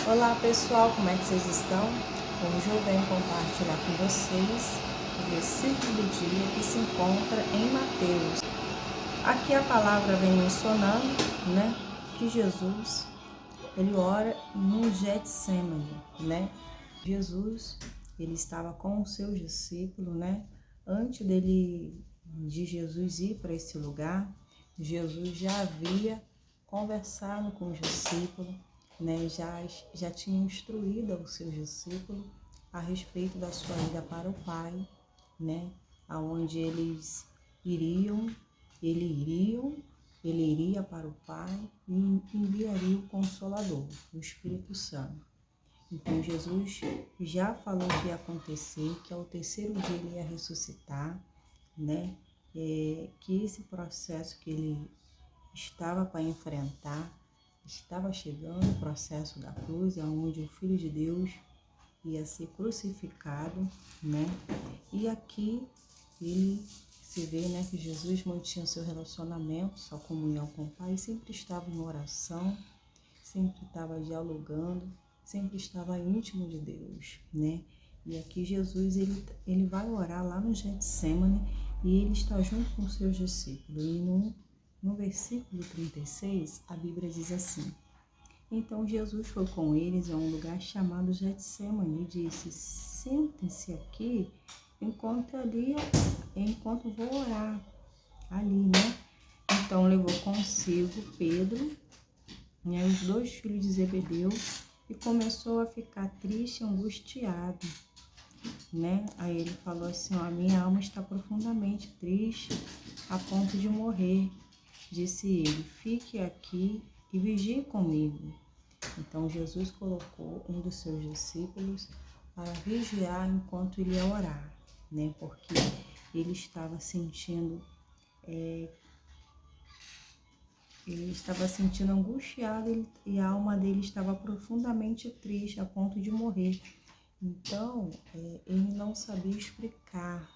Olá pessoal, como é que vocês estão? Hoje eu venho compartilhar com vocês o versículo do dia que se encontra em Mateus. Aqui a palavra vem mencionando, que Jesus, ele ora no Getsemane, Jesus, ele estava com os seus discípulos, Antes de Jesus ir para esse lugar, Jesus já havia conversado com os discípulos, já tinha instruído aos seus discípulos a respeito da sua ida para o Pai, aonde ele iria para o Pai e enviaria o Consolador, o Espírito Santo. Então Jesus já falou que ia acontecer, que ao terceiro dia ele ia ressuscitar, que esse processo que ele estava para enfrentar, estava chegando o processo da cruz, onde o Filho de Deus ia ser crucificado, E aqui ele se vê, que Jesus mantinha seu relacionamento, sua comunhão com o Pai, sempre estava em oração, sempre estava dialogando, sempre estava íntimo de Deus, E aqui Jesus, ele vai orar lá no Getsemane e ele está junto com seus discípulos. E no versículo 36, a Bíblia diz assim: Então Jesus foi com eles a um lugar chamado Getsemane e disse: Sentem-se aqui enquanto vou orar ali, Então levou consigo Pedro, os dois filhos de Zebedeu, e começou a ficar triste e angustiado, Aí ele falou assim: a minha alma está profundamente triste a ponto de morrer. Disse ele: fique aqui e vigie comigo. Então Jesus colocou um dos seus discípulos para vigiar enquanto ele ia orar, Porque ele estava sentindo angustiado e a alma dele estava profundamente triste a ponto de morrer. Então, ele não sabia explicar,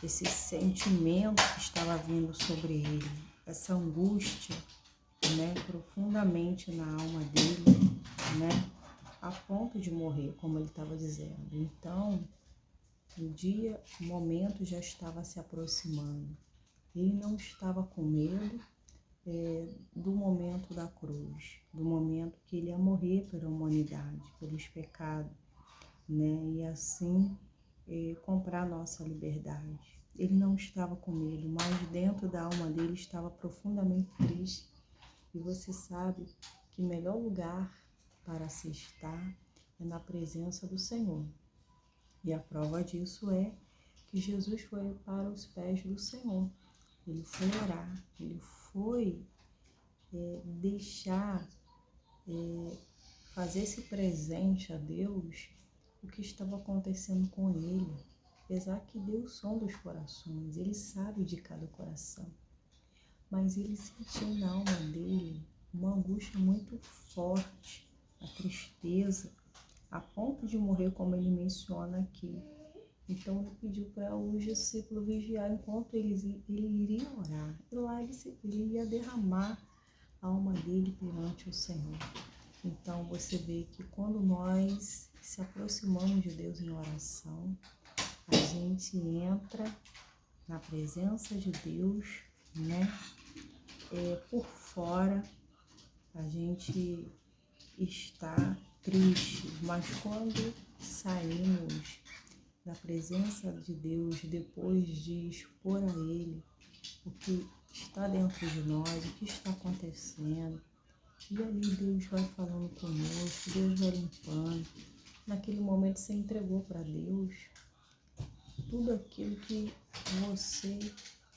esse sentimento que estava vindo sobre ele, essa angústia, profundamente na alma dele, a ponto de morrer, como ele estava dizendo. Então, o momento já estava se aproximando. Ele não estava com medo do momento da cruz, do momento que ele ia morrer pela humanidade, pelos pecados, E assim comprar nossa liberdade. Ele não estava com medo, mas dentro da alma dele estava profundamente triste. E você sabe que o melhor lugar para se estar é na presença do Senhor. E a prova disso é que Jesus foi para os pés do Senhor. Ele foi orar, ele foi fazer esse presente a Deus o que estava acontecendo com ele. Apesar que Deus sonda os corações, ele sabe de cada coração. Mas ele sentiu na alma dele uma angústia muito forte, a tristeza, a ponto de morrer, como ele menciona aqui. Então ele pediu para os discípulos vigiar enquanto ele iria orar. E lá ele ia derramar a alma dele perante o Senhor. Então você vê que quando nós se aproximamos de Deus em oração, a gente entra na presença de Deus, por fora a gente está triste, mas quando saímos da presença de Deus, depois de expor a Ele o que está dentro de nós, o que está acontecendo, e ali Deus vai falando conosco, Deus vai limpando. Naquele momento você entregou para Deus tudo aquilo que você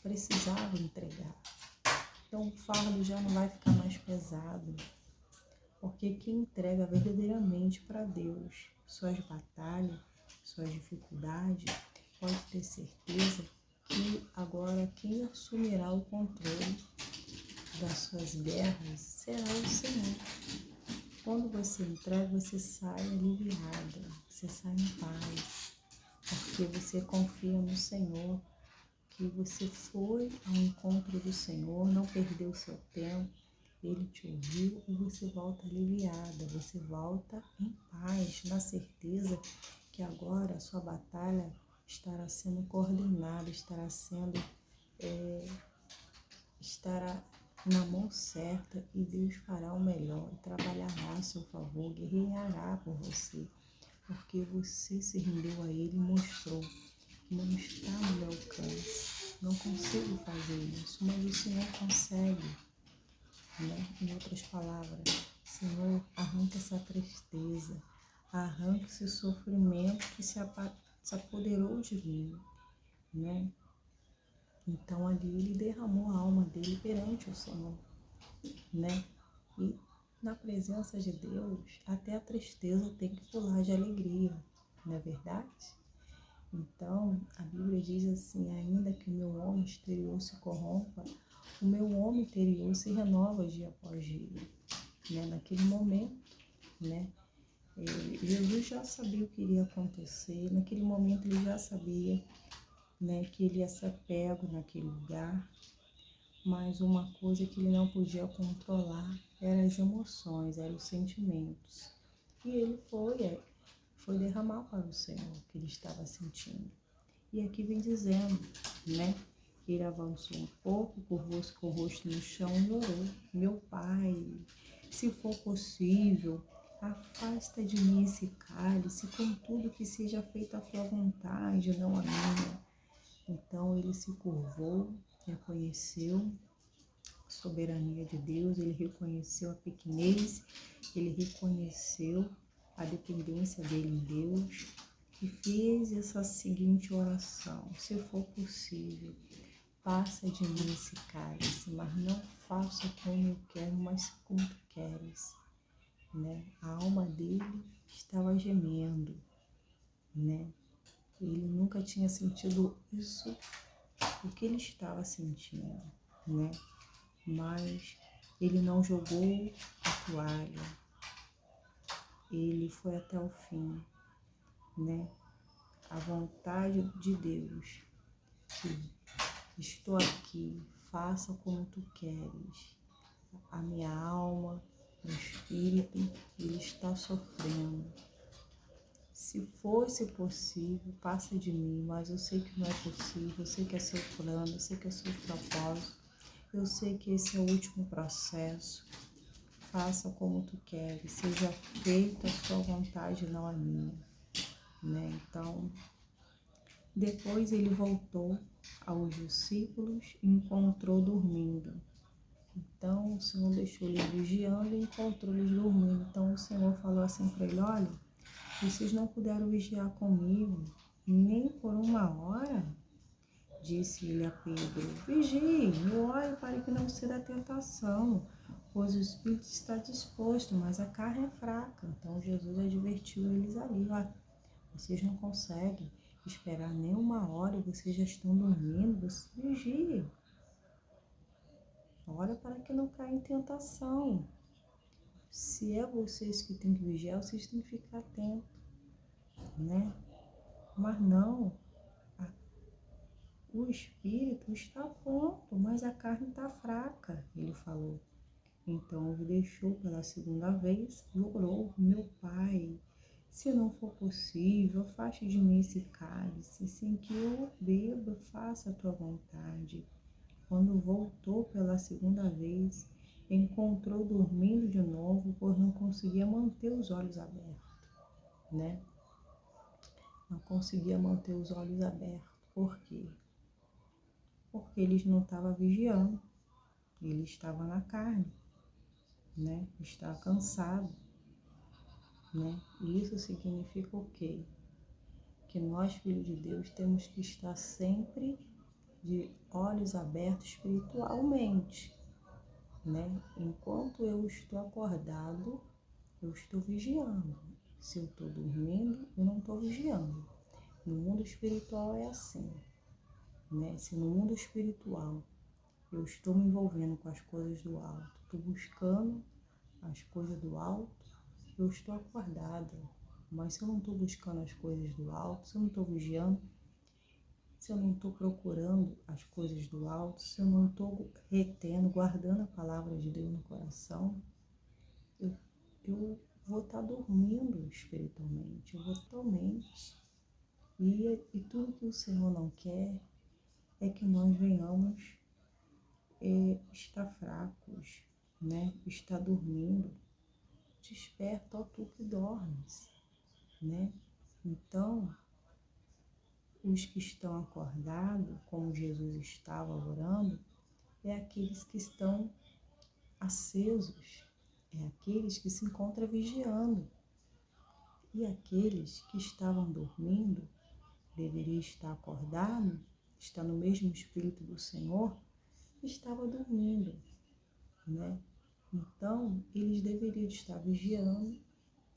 precisava entregar. Então o fardo já não vai ficar mais pesado, porque quem entrega verdadeiramente para Deus suas batalhas, suas dificuldades, pode ter certeza que agora quem assumirá o controle das suas guerras será o Senhor. Quando você entrega, você sai aliviada, você sai em paz, porque você confia no Senhor, que você foi ao encontro do Senhor, não perdeu seu tempo, Ele te ouviu e você volta aliviada, você volta em paz, na certeza que agora a sua batalha estará sendo coordenada, estará na mão certa e Deus fará o melhor, trabalhará a seu favor, guerreará por você, porque você se rendeu a Ele e mostrou que não está no meu alcance. Não consigo fazer isso, mas o Senhor consegue, né? Em outras palavras, Senhor, arranca essa tristeza, arranca esse sofrimento que se apoderou de mim, né? Então ali ele derramou a alma dele perante o Senhor, né? E na presença de Deus, até a tristeza tem que pular de alegria, não é verdade? Então, a Bíblia diz assim, ainda que o meu homem exterior se corrompa, o meu homem interior se renova dia após dia, né? Naquele momento, né? Jesus já sabia o que iria acontecer, naquele momento ele já sabia, né, que ele ia ser pego naquele lugar, mas uma coisa que ele não podia controlar eram as emoções, eram os sentimentos. E ele foi derramar para o Senhor o que ele estava sentindo. E aqui vem dizendo, né, que ele avançou um pouco, curvou-se com o rosto no chão e orou: meu Pai, se for possível, afasta de mim esse cálice, contudo que seja feita a tua vontade, não a minha. Então ele se curvou, reconheceu a soberania de Deus, ele reconheceu a pequenez, ele reconheceu a dependência dele em Deus e fez essa seguinte oração: se for possível, passa de mim esse cálice, mas não faça como eu quero, mas como tu queres, né? A alma dele estava gemendo, né? Ele nunca tinha sentido isso, o que ele estava sentindo, né? Mas ele não jogou a toalha, ele foi até o fim, né? A vontade de Deus, que estou aqui, faça como tu queres. A minha alma, meu espírito, ele está sofrendo. Se fosse possível, passa de mim, mas eu sei que não é possível, eu sei que é seu plano, eu sei que é seu propósito, eu sei que esse é o último processo. Faça como tu queres, seja feita a sua vontade, não a minha, né? Então, depois ele voltou aos discípulos e encontrou dormindo. Então, o Senhor deixou eles vigiando e encontrou eles dormindo. Então, o Senhor falou assim para ele: olha, vocês não puderam vigiar comigo nem por uma hora? Disse ele a Pedro: vigie e ore para que não ceda a tentação, pois o espírito está disposto, mas a carne é fraca. Então Jesus advertiu eles ali: ó, vocês não conseguem esperar nem uma hora e vocês já estão dormindo, vigiem. Ora para que não caia em tentação. Se é vocês que têm que vigiar, vocês têm que ficar atentos, né? Mas não, o espírito está pronto, mas a carne está fraca, ele falou. Então ele deixou pela segunda vez e orou: meu Pai, se não for possível, afaste de mim esse cálice, sem que eu beba, faça a tua vontade. Quando voltou pela segunda vez, encontrou dormindo de novo, pois não conseguia manter os olhos abertos, né? Não conseguia manter os olhos abertos. Por quê? Porque eles não estavam vigiando, ele estava na carne, né? Está cansado, né? E isso significa o quê? Que nós, filhos de Deus, temos que estar sempre de olhos abertos espiritualmente, né? Enquanto eu estou acordado, eu estou vigiando. Se eu estou dormindo, eu não estou vigiando. No mundo espiritual é assim, né? Se no mundo espiritual eu estou me envolvendo com as coisas do alto, estou buscando as coisas do alto, eu estou acordada. Mas se eu não estou buscando as coisas do alto, se eu não estou vigiando, se eu não estou procurando as coisas do alto, se eu não estou retendo, guardando a palavra de Deus no coração, eu vou estar dormindo espiritualmente, eu vou totalmente. E tudo que o Senhor não quer é que nós venhamos estar fracos, né? Estar dormindo. Desperta, ó tu que dormes, né? Então, os que estão acordados, como Jesus estava orando, é aqueles que estão acesos, é aqueles que se encontram vigiando. E aqueles que estavam dormindo, deveriam estar acordados, está no mesmo Espírito do Senhor, estava dormindo, né? Então, eles deveriam estar vigiando,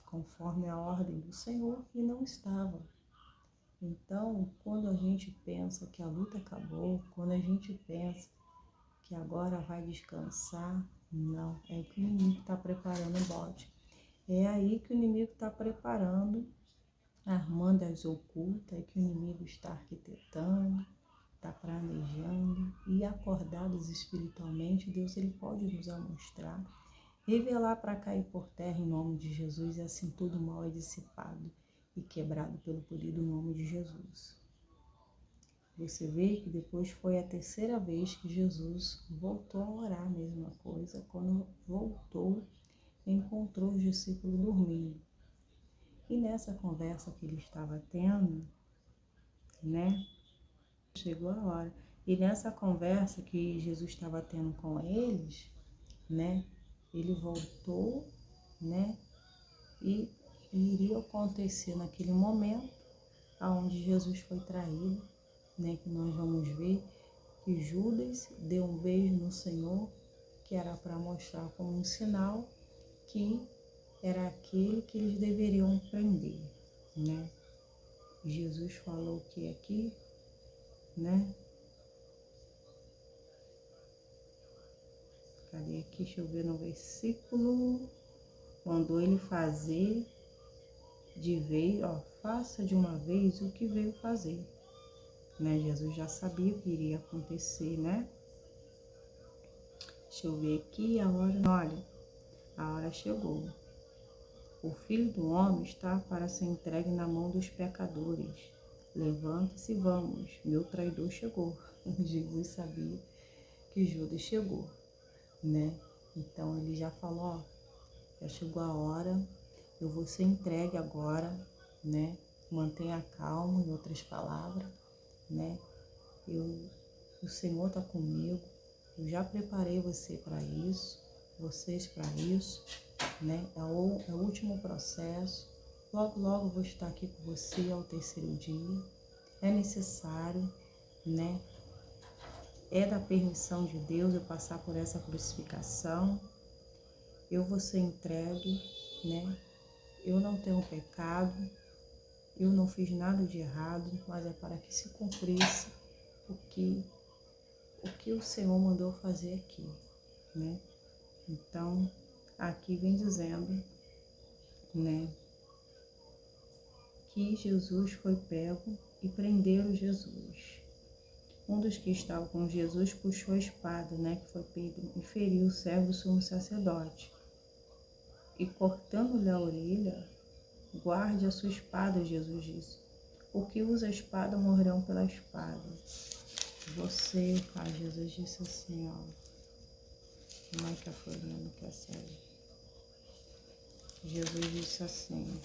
conforme a ordem do Senhor, e não estavam. Então, quando a gente pensa que a luta acabou, quando a gente pensa que agora vai descansar, não, é que o inimigo está preparando o bote. É aí que o inimigo está preparando, armando as ocultas, é que o inimigo está arquitetando, está planejando, e acordados espiritualmente, Deus ele pode nos mostrar, revelar para cair por terra em nome de Jesus, e assim todo mal é dissipado e quebrado pelo poder do nome de Jesus. Você vê que depois foi a terceira vez que Jesus voltou a orar a mesma coisa. Quando voltou, encontrou os discípulos dormindo. E nessa conversa que ele estava tendo, né, chegou a hora. E nessa conversa que Jesus estava tendo com eles, né, ele voltou, né, e iria acontecer naquele momento aonde Jesus foi traído, né, que nós vamos ver que Judas deu um beijo no Senhor, que era para mostrar como um sinal que era aquele que eles deveriam prender, né? Jesus falou que aqui, né? Cadê aqui? Deixa eu ver no versículo. Mandou ele fazer de vez, ó, faça de uma vez o que veio fazer, né? Jesus já sabia o que iria acontecer, né? Deixa eu ver aqui a hora. Olha, a hora chegou. O Filho do Homem está para ser entregue na mão dos pecadores. Levante-se e vamos, meu traidor chegou. Jesus sabia que Judas chegou, né? Então ele já falou, ó, já chegou a hora, eu vou ser entregue agora, né? Mantenha calma, em outras palavras, né? O Senhor está comigo, eu já preparei você para isso, vocês para isso, né? É o último processo. Logo, logo eu vou estar aqui com você ao terceiro dia. É necessário, né? É da permissão de Deus eu passar por essa crucificação. Eu vou ser entregue, né? Eu não tenho pecado, eu não fiz nada de errado, mas é para que se cumprisse o que o Senhor mandou fazer aqui, né? Então, aqui vem dizendo, né, que Jesus foi pego e prenderam Jesus. Um dos que estava com Jesus puxou a espada, né, que foi Pedro, e feriu o servo do sumo sacerdote. E cortando-lhe a orelha, guarde a sua espada, Jesus disse. O que usa a espada morrerão pela espada. Você, Pai, Jesus disse assim, ó. Como é que foi mesmo que é sério? Jesus disse assim,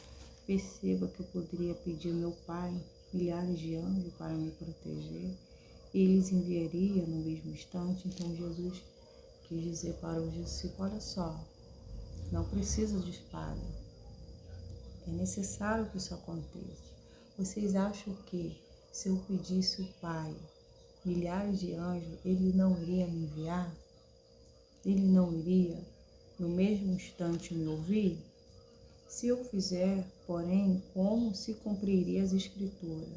perceba que eu poderia pedir ao meu Pai milhares de anjos para me proteger, e eles enviaria no mesmo instante. Então Jesus quis dizer para os discípulos, olha só, não precisa de espada, é necessário que isso aconteça. Vocês acham que se eu pedisse ao Pai milhares de anjos, Ele não iria me enviar? Ele não iria no mesmo instante me ouvir? Se eu fizer, porém, como se cumpriria as Escrituras,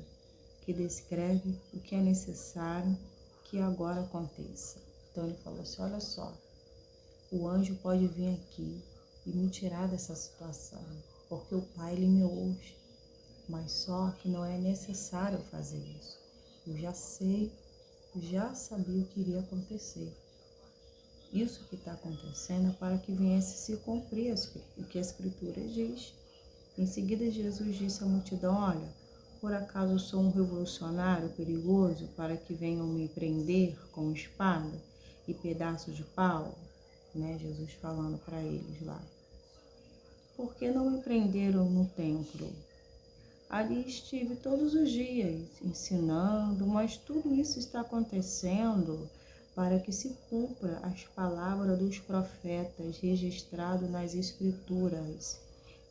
que descreve o que é necessário que agora aconteça. Então ele falou assim, olha só, o anjo pode vir aqui e me tirar dessa situação, porque o Pai ele me ouve, mas só que não é necessário fazer isso. eu já sei, eu já sabia o que iria acontecer. Isso que está acontecendo é para que viesse se cumprir o que a Escritura diz. Em seguida, Jesus disse à multidão: olha, por acaso sou um revolucionário perigoso para que venham me prender com espada e pedaços de pau? Né? Jesus falando para eles lá. Por que não me prenderam no templo? Ali estive todos os dias ensinando, mas tudo isso está acontecendo para que se cumpra as palavras dos profetas registradas nas Escrituras.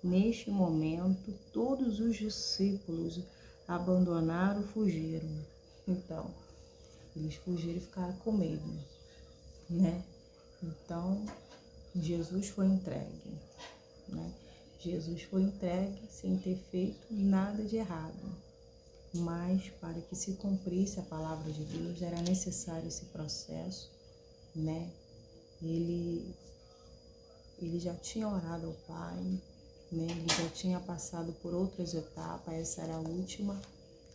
Neste momento, todos os discípulos abandonaram, fugiram. Então, eles fugiram e ficaram com medo, né? Então, Jesus foi entregue, né? Jesus foi entregue sem ter feito nada de errado. Mas para que se cumprisse a palavra de Deus, era necessário esse processo, né? Ele já tinha orado ao Pai, né? Ele já tinha passado por outras etapas, essa era a última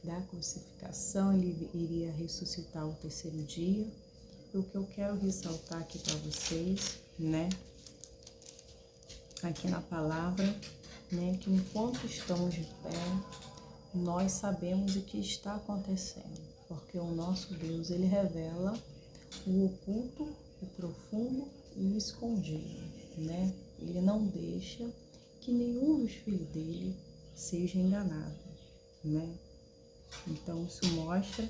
da crucificação, ele iria ressuscitar ao terceiro dia. E o que eu quero ressaltar aqui para vocês, né? Aqui na palavra, né? Que enquanto estamos de pé, nós sabemos o que está acontecendo, porque o nosso Deus, ele revela o oculto, o profundo e o escondido, né? Ele não deixa que nenhum dos filhos dele seja enganado, né? Então, isso mostra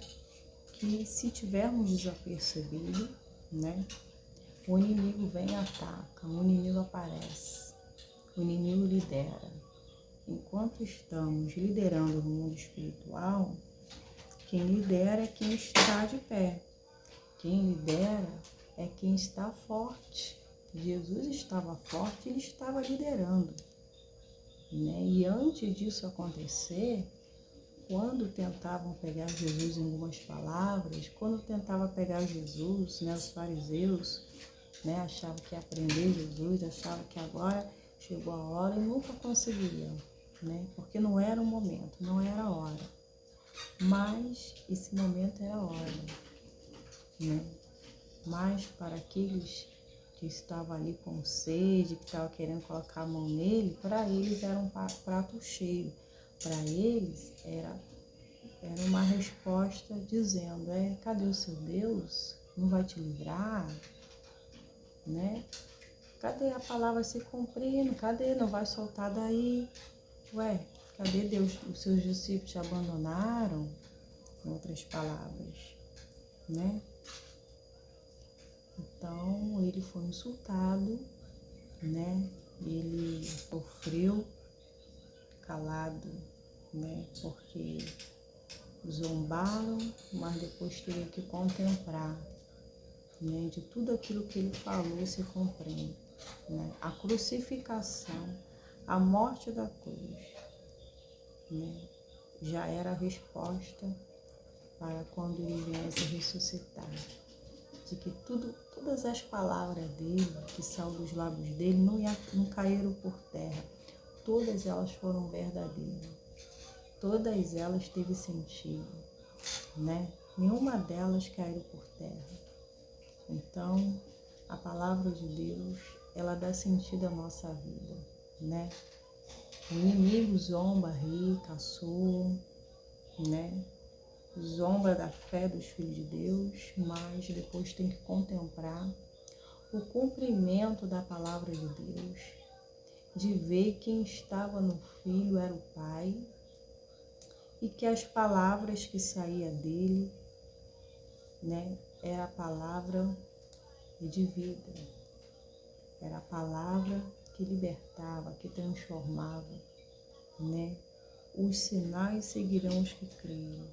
que se tivermos desapercebido, né? O inimigo vem e ataca, o inimigo aparece, o inimigo lidera. Enquanto estamos liderando no mundo espiritual, quem lidera é quem está de pé. Quem lidera é quem está forte. Jesus estava forte, ele estava liderando, né? E antes disso acontecer, quando tentavam pegar Jesus em algumas palavras, quando tentavam pegar Jesus, né, os fariseus, né, achavam que ia prender Jesus, achavam que agora chegou a hora e nunca conseguiriam, né? Porque não era o momento, não era a hora. Mas esse momento era a hora, né? Mas para aqueles que estavam ali com sede, que estavam querendo colocar a mão nele, para eles era um prato cheio. Para eles era uma resposta dizendo: cadê o seu Deus? Não vai te livrar? Né? Cadê a palavra se cumprindo? Cadê? Não vai soltar daí? Ué, cadê Deus? Os seus discípulos te abandonaram? Em outras palavras, né? Então, ele foi insultado, né? Ele sofreu calado, né? Porque zombaram, mas depois teve que contemplar, né? De tudo aquilo que ele falou se compreende, né? A crucificação, a morte da cruz, né? Já era a resposta para quando ele viesse ressuscitar. De que todas as palavras dele, que são dos lábios dele, não caíram por terra. Todas elas foram verdadeiras. Todas elas teve sentido, né? Nenhuma delas caiu por terra. Então, a palavra de Deus, ela dá sentido à nossa vida, né? O inimigo zomba, ri, caçoa, né? Zomba da fé dos filhos de Deus, mas depois tem que contemplar o cumprimento da palavra de Deus, de ver quem estava no Filho era o Pai, e que as palavras que saíam dele, né, era a palavra de vida, era a palavra que libertava, que transformava, né? Os sinais seguirão os que creem.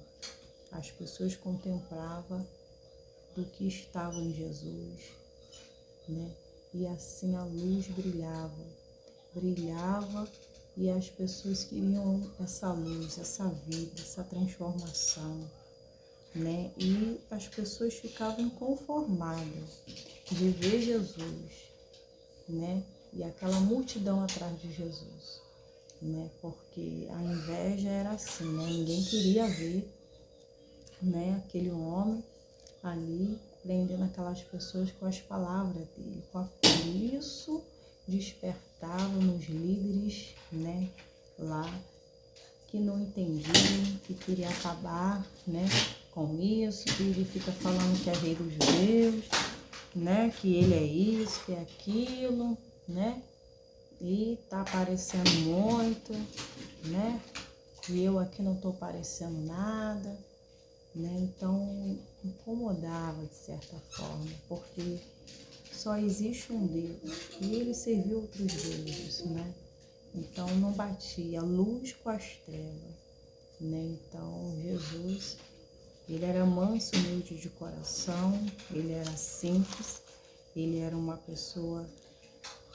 As pessoas contemplavam do que estava em Jesus, né? E assim a luz brilhava, e as pessoas queriam essa luz, essa vida, essa transformação, né? E as pessoas ficavam inconformadas de ver Jesus, né? E aquela multidão atrás de Jesus, né? Porque a inveja era assim, né? Ninguém queria ver né, aquele homem ali, prendendo aquelas pessoas com as palavras dele. Por isso despertava nos líderes, né, lá, que não entendiam, que queria acabar, né, com isso, que ele fica falando que é rei dos judeus, né, que ele é isso, que é aquilo, né, e tá aparecendo muito, né, e eu aqui não tô parecendo nada, né, então incomodava de certa forma, porque só existe um Deus e ele serviu outros deuses, né, então não batia luz com as trevas, né, então Jesus, ele era manso, humilde de coração, ele era simples, ele era uma pessoa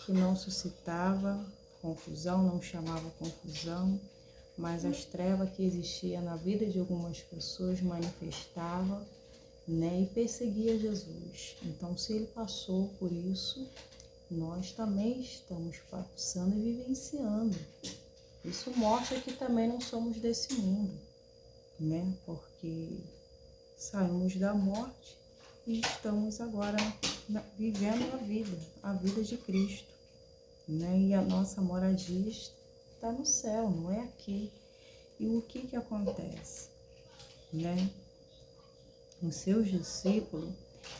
que não suscitava confusão, não chamava confusão, mas as trevas que existiam na vida de algumas pessoas manifestava, né, e perseguia Jesus. Então, se ele passou por isso, nós também estamos passando e vivenciando. Isso mostra que também não somos desse mundo, né, porque saímos da morte e estamos agora vivendo a vida de Cristo, né? E a nossa moradia está no céu, não é aqui. E o que acontece, né? Os seus discípulos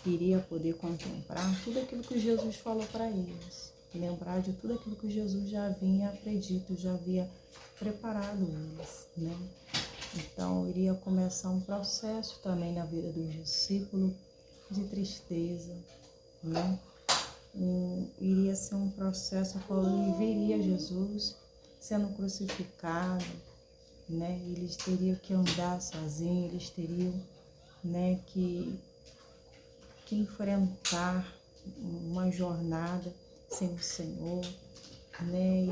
iriam poder contemplar tudo aquilo que Jesus falou para eles, lembrar de tudo aquilo que Jesus já havia predito, já havia preparado eles, né? Então, iria começar um processo também na vida dos discípulos de tristeza, né? Iria ser um processo quando veria Jesus sendo crucificado, né? Eles teriam que andar sozinhos, eles teriam, né, que enfrentar uma jornada sem o Senhor, né?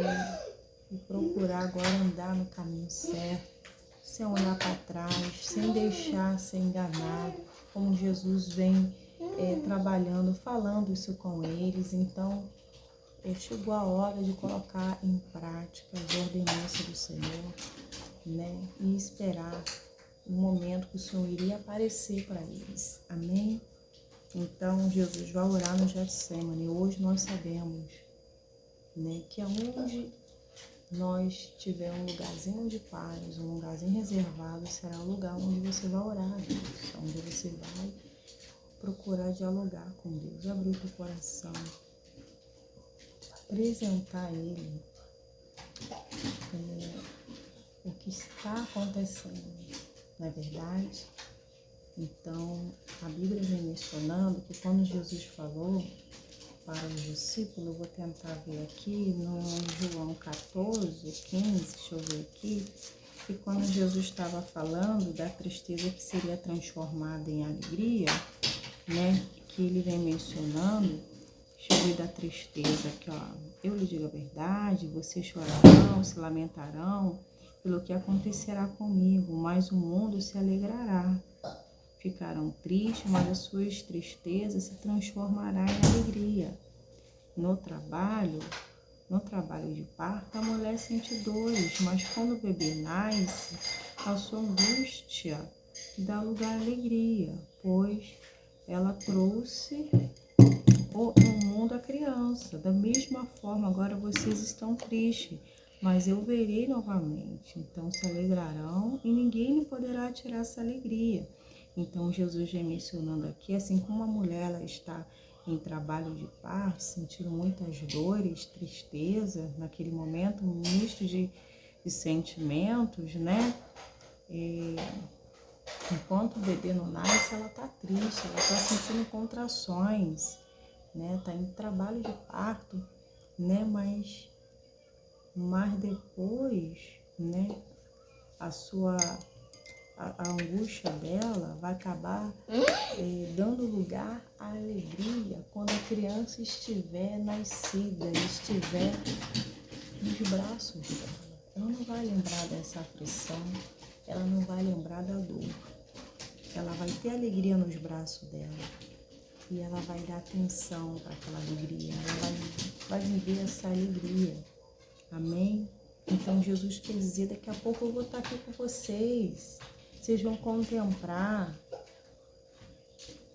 E procurar agora andar no caminho certo, sem olhar para trás, sem deixar ser enganado, como Jesus vem trabalhando, falando isso com eles. Então, chegou a hora de colocar em prática as ordenanças do Senhor, né? E esperar o momento que o Senhor iria aparecer para eles. Amém? Então, Jesus vai orar no Getsemane. Hoje nós sabemos, né, que aonde nós tiver um lugarzinho de paz, um lugarzinho reservado, será o lugar onde você vai orar a Deus, onde você vai procurar dialogar com Deus, abrir o teu coração, apresentar a Ele o que está acontecendo, não é verdade? Então, a Bíblia vem mencionando que quando Jesus falou para os discípulos, eu vou tentar ver aqui no João 14, 15, deixa eu ver aqui, que quando Jesus estava falando da tristeza que seria transformada em alegria, né, que ele vem mencionando, deixa eu ver da tristeza aqui, ó, eu lhe digo a verdade, vocês chorarão, se lamentarão pelo que acontecerá comigo, mas o mundo se alegrará. Ficarão tristes, mas as suas tristezas se transformarão em alegria. No trabalho de parto, a mulher sente dores, mas quando o bebê nasce, a sua angústia dá lugar à alegria, pois ela trouxe no mundo a criança. Da mesma forma, agora vocês estão tristes, mas eu verei novamente. Então se alegrarão e ninguém lhe poderá tirar essa alegria. Então, Jesus vem mencionando aqui, assim como a mulher ela está em trabalho de parto, sentindo muitas dores, tristeza, naquele momento, um misto de sentimentos, né? Enquanto o bebê não nasce, ela está triste, ela está sentindo contrações, né? Está em trabalho de parto, né? Mas depois, né? A angústia dela vai acabar dando lugar à alegria quando a criança estiver nascida, estiver nos braços dela. Ela não vai lembrar dessa aflição, ela não vai lembrar da dor. Ela vai ter alegria nos braços dela e ela vai dar atenção para aquela alegria, ela vai viver essa alegria. Amém? Então Jesus quer dizer, daqui a pouco eu vou estar aqui com vocês. Vocês vão contemplar,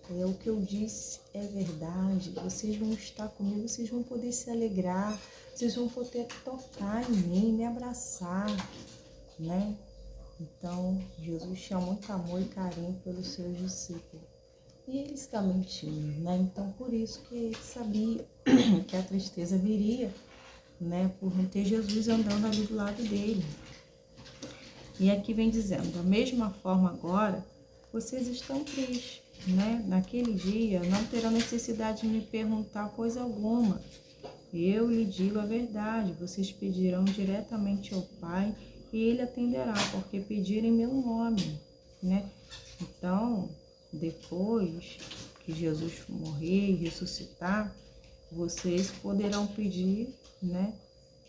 o que eu disse é verdade. Vocês vão estar comigo, vocês vão poder se alegrar, vocês vão poder tocar em mim, me abraçar, né? Então, Jesus tinha muito amor e carinho pelos seus discípulos. E eles também tinham, né? Então, por isso que ele sabia que a tristeza viria, né? Por não ter Jesus andando ali do lado dele. E aqui vem dizendo, da mesma forma agora, vocês estão tristes, né? Naquele dia não terão necessidade de me perguntar coisa alguma. Eu lhe digo a verdade, vocês pedirão diretamente ao Pai e Ele atenderá, porque pediram em meu nome, né? Então, depois que Jesus morrer e ressuscitar, vocês poderão pedir, né?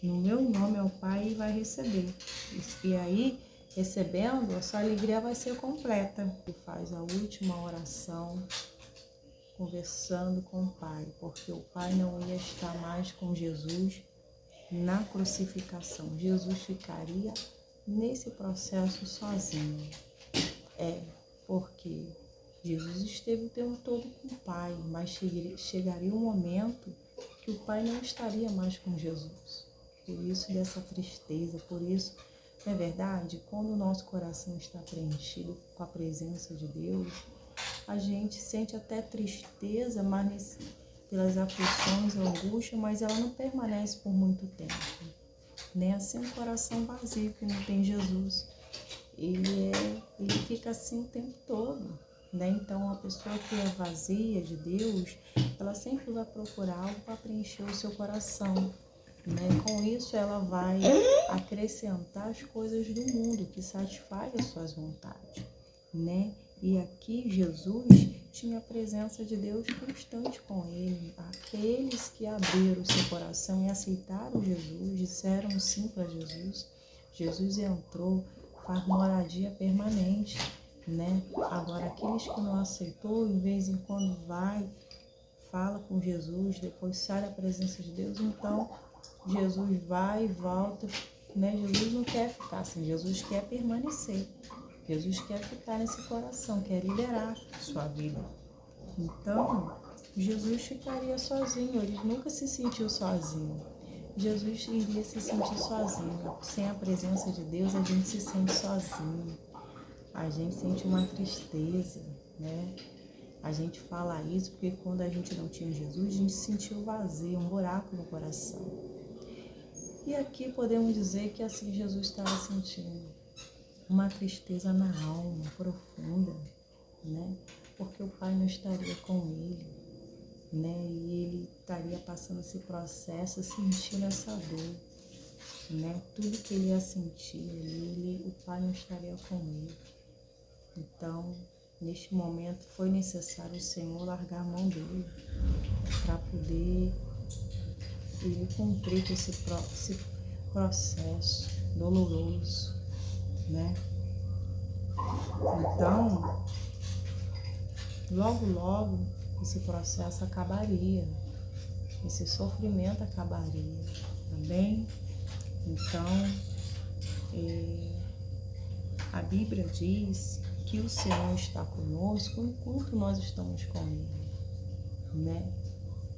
No meu nome ao Pai e vai receber. E aí, recebendo, a sua alegria vai ser completa. E faz a última oração conversando com o Pai, porque o Pai não ia estar mais com Jesus na crucificação. Jesus ficaria nesse processo sozinho. Porque Jesus esteve o tempo todo com o Pai, mas chegaria um momento que o Pai não estaria mais com Jesus. Por isso dessa tristeza, por isso, não é verdade? Quando o nosso coração está preenchido com a presença de Deus, a gente sente até tristeza, mas pelas aflições, angústia, mas ela não permanece por muito tempo. Né? Assim um coração vazio que não tem Jesus, ele fica assim o tempo todo. Né? Então, a pessoa que é vazia de Deus, ela sempre vai procurar algo para preencher o seu coração. Né? Com isso, ela vai acrescentar as coisas do mundo que satisfaz as suas vontades. Né? E aqui Jesus tinha a presença de Deus constante com ele. Aqueles que abriram o seu coração e aceitaram Jesus, disseram sim para Jesus, Jesus entrou, faz moradia permanente, né? Agora, aqueles que não aceitou, de vez em quando vai, fala com Jesus, depois sai da presença de Deus, então Jesus vai e volta, né? Jesus não quer ficar assim, Jesus quer permanecer. Jesus quer ficar nesse coração, quer liderar sua vida. Então, Jesus ficaria sozinho, ele nunca se sentiu sozinho. Jesus iria se sentir sozinho. Sem a presença de Deus, a gente se sente sozinho. A gente sente uma tristeza, né? A gente fala isso porque quando a gente não tinha Jesus, a gente sentiu vazio, um buraco no coração. E aqui podemos dizer que assim Jesus estava sentindo. Uma tristeza na alma profunda, né? Porque o Pai não estaria com ele, né? E ele estaria passando esse processo, sentindo essa dor, né? Tudo que ele ia sentir, o Pai não estaria com ele. Então, neste momento, foi necessário o Senhor largar a mão dele para poder ele cumprir com esse processo doloroso, né? Então, logo esse processo acabaria, esse sofrimento acabaria, também. Então, a Bíblia diz que o Senhor está conosco enquanto nós estamos com Ele, né?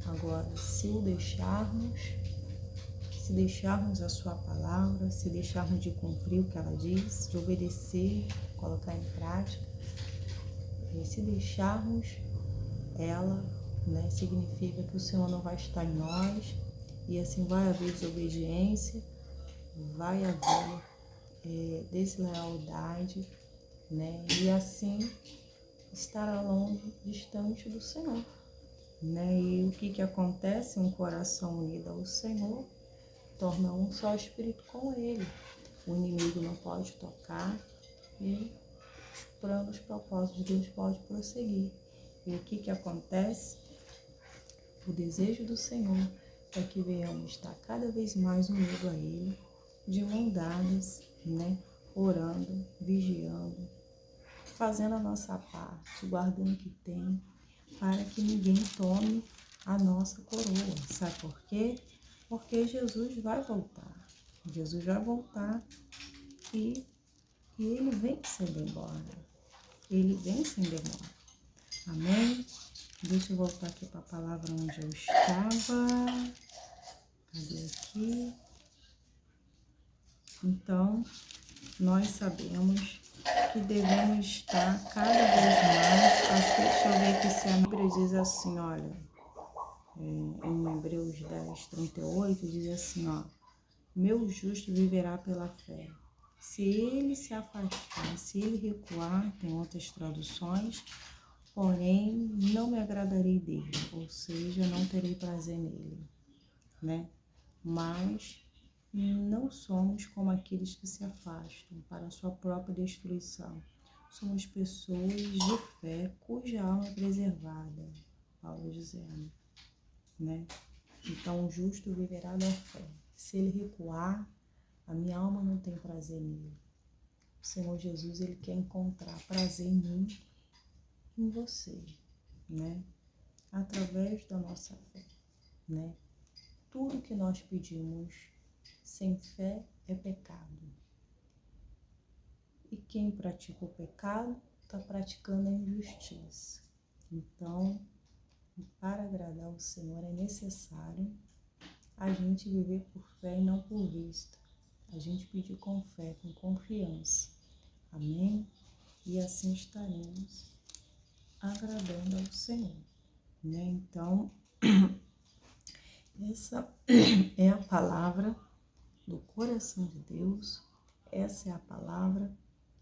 Agora, se deixarmos a sua palavra, se deixarmos de cumprir o que ela diz, de obedecer, colocar em prática, e se deixarmos ela, né, significa que o Senhor não vai estar em nós, e assim vai haver desobediência, vai haver deslealdade, né, e assim estará longe, distante do Senhor. Né? E o que acontece? Um coração unido ao Senhor torna um só espírito com Ele. O inimigo não pode tocar e os planos, os propósitos de Deus podem prosseguir. E o que acontece? O desejo do Senhor é que venhamos estar cada vez mais unidos a Ele, de mãos dadas, né? Orando, vigiando, fazendo a nossa parte, guardando o que tem, para que ninguém tome a nossa coroa. Sabe por quê? Porque Jesus vai voltar. Jesus vai voltar e e ele vem sem demora. Ele vem sem demora. Amém? Deixa eu voltar aqui para a palavra onde eu estava. Cadê aqui? Então, nós sabemos que devemos estar cada vez mais. Acho que, deixa eu ver aqui se a Bíblia diz assim, olha, em Hebreus 10:38, diz assim, ó, meu justo viverá pela fé. Se ele se afastar, se ele recuar, tem outras traduções, porém não me agradarei dele, ou seja, não terei prazer nele, né? Mas não somos como aqueles que se afastam para a sua própria destruição. Somos pessoas de fé cuja alma é preservada, Paulo dizendo, né? Então o justo viverá da fé. Se ele recuar, a minha alma não tem prazer nele. O Senhor Jesus, ele quer encontrar prazer em mim, em você, né? Através da nossa fé, né? Tudo que nós pedimos sem fé é pecado. E quem pratica o pecado está praticando a injustiça. Então, para agradar o Senhor é necessário a gente viver por fé e não por vista. A gente pedir com fé, com confiança. Amém? E assim estaremos agradando ao Senhor, né? Então, essa é a palavra do coração de Deus. Essa é a palavra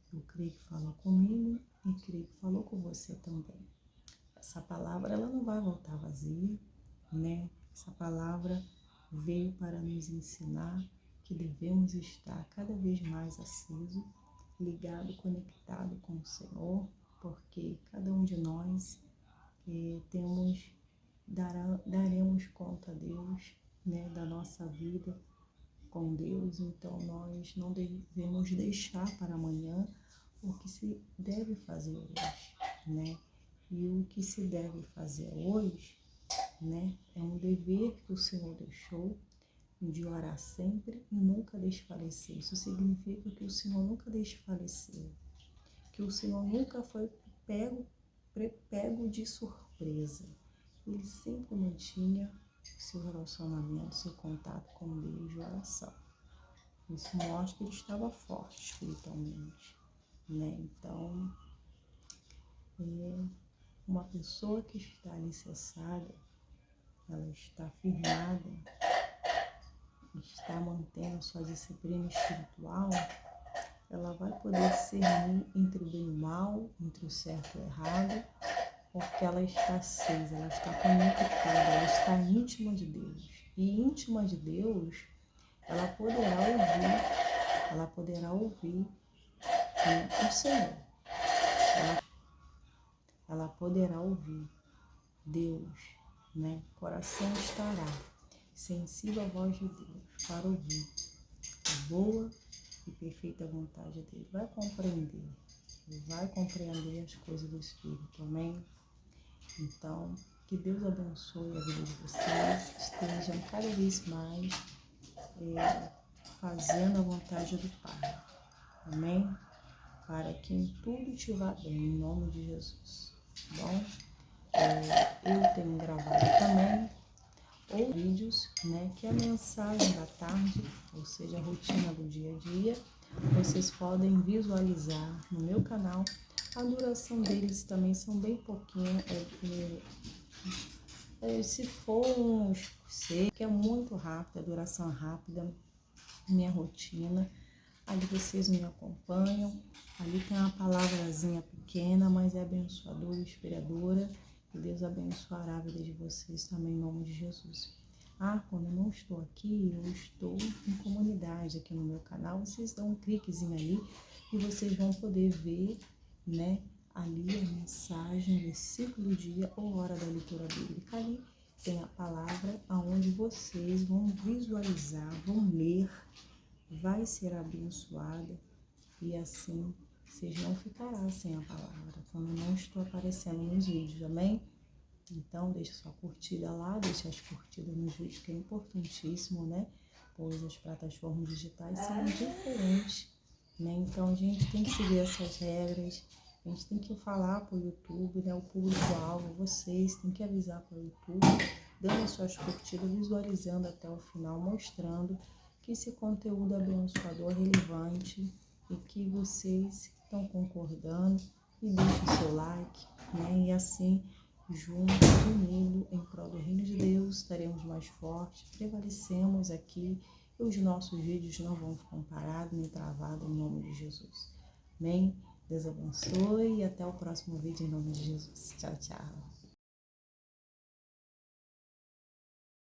que eu creio que falou comigo e creio que falou com você também. Essa palavra, ela não vai voltar vazia, né? Essa palavra veio para nos ensinar que devemos estar cada vez mais aceso, ligado, conectado com o Senhor, porque cada um de nós daremos conta a Deus, né, da nossa vida com Deus. Então nós não devemos deixar para amanhã o que se deve fazer hoje, né? E o que se deve fazer hoje, né, é um dever que o Senhor deixou de orar sempre e nunca desfalecer. Isso significa que o Senhor nunca desfaleceu, que o Senhor nunca foi pego de surpresa. Ele sempre mantinha seu relacionamento, seu contato com Deus de oração. Isso mostra que ele estava forte espiritualmente, né? Então, uma pessoa que está alicerçada, ela está firmada, está mantendo sua disciplina espiritual, ela vai poder discernir entre o bem e o mal, entre o certo e o errado, porque ela está acesa, ela está conectada, ela está íntima de Deus. E íntima de Deus, ela poderá ouvir o Senhor. Ela poderá ouvir Deus, né? O coração estará sensível à voz de Deus para ouvir a boa e perfeita vontade dele. Vai compreender as coisas do Espírito, amém? Então, que Deus abençoe a vida de vocês, estejam cada vez mais fazendo a vontade do Pai, amém? Para que em tudo te vá bem, em nome de Jesus, tá bom? Eu tenho gravado também vídeos, né, que é a mensagem da tarde, ou seja, a rotina do dia a dia. Vocês podem visualizar no meu canal. A duração deles também são bem pouquinho. Se for uns que é muito rápido, a duração é rápida, minha rotina. Ali vocês me acompanham. Ali tem uma palavrazinha pequena, mas é abençoadora, inspiradora. E Deus abençoará a vida de vocês também, em nome de Jesus. Quando eu não estou aqui, eu estou em comunidade aqui no meu canal. Vocês dão um cliquezinho ali e vocês vão poder ver, né, ali a mensagem, versículo do dia ou hora da leitura bíblica. Ali tem a palavra aonde vocês vão visualizar, vão ler, vai ser abençoada e assim vocês não ficarão sem a palavra quando não estou aparecendo nos vídeos, amém? Então deixa sua curtida lá, deixa as curtidas nos vídeos, que é importantíssimo, né? Pois as plataformas digitais são diferentes, né? Então a gente tem que seguir essas regras, a gente tem que falar para o YouTube, né? O público-alvo, vocês têm que avisar para o YouTube, dando as suas curtidas, visualizando até o final, mostrando que esse conteúdo abençoador, relevante, e que vocês estão concordando, e deixem o seu like, né? E assim, juntos, unidos, em prol do reino de Deus, estaremos mais fortes, prevalecemos aqui, e os nossos vídeos não vão ficar parados nem travados, em nome de Jesus. Amém? Deus abençoe e até o próximo vídeo, em nome de Jesus. Tchau, tchau.